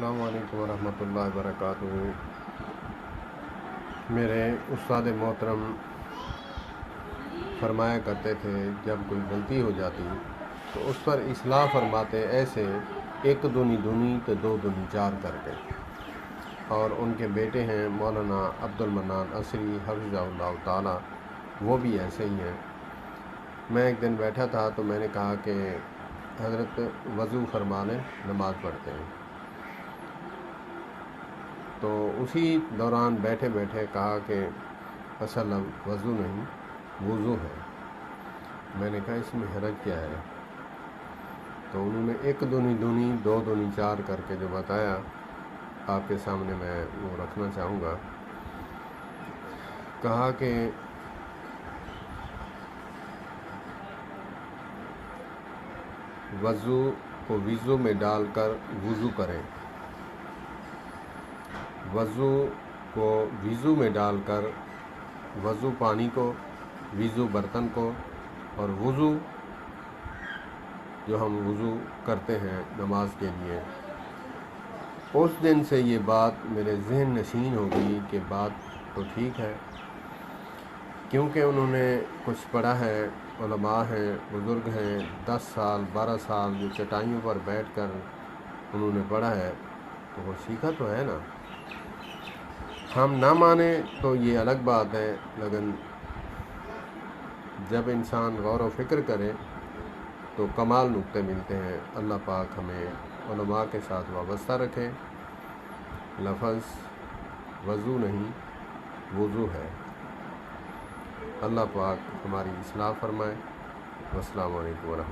السلام علیکم ورحمۃ اللہ وبرکاتہ۔ میرے استاد محترم فرمایا کرتے تھے جب کوئی غلطی ہو جاتی تو اس پر اصلاح فرماتے ایسے ایک دونی دونی تو دو دونی چار کر کے، اور ان کے بیٹے ہیں مولانا عبد المنان عصری حفظہ اللہ تعالی، وہ بھی ایسے ہی ہیں۔ میں ایک دن بیٹھا تھا تو میں نے کہا کہ حضرت وضو فرما لیں، نماز پڑھتے ہیں۔ تو اسی دوران بیٹھے بیٹھے کہا کہ اصل وضو نہیں، وضو ہے۔ میں نے کہا اس میں حرج کیا ہے؟ تو انہوں نے ایک دونی دونی دو دونی چار کر کے جو بتایا، آپ کے سامنے میں وہ رکھنا چاہوں گا۔ کہا کہ وضو کو وضو میں ڈال کر وضو کریں، وضو کو وضو میں ڈال کر، وضو پانی کو، وضو برتن کو، اور وضو جو ہم وضو کرتے ہیں نماز کے لیے۔ اس دن سے یہ بات میرے ذہن نشین ہو گئی کہ بات تو ٹھیک ہے، کیونکہ انہوں نے کچھ پڑھا ہے، علماء ہیں، بزرگ ہیں، 10 سال 12 سال جو چٹائیوں پر بیٹھ کر انہوں نے پڑھا ہے، تو وہ سیکھا تو ہے نا۔ ہم نہ مانیں تو یہ الگ بات ہے، لیکن جب انسان غور و فکر کرے تو کمال نقطے ملتے ہیں۔ اللہ پاک ہمیں علماء کے ساتھ وابستہ رکھے۔ لفظ وضو نہیں، وضو ہے۔ اللہ پاک ہماری اصلاح فرمائے۔ والسلام علیکم ورحمۃ اللہ۔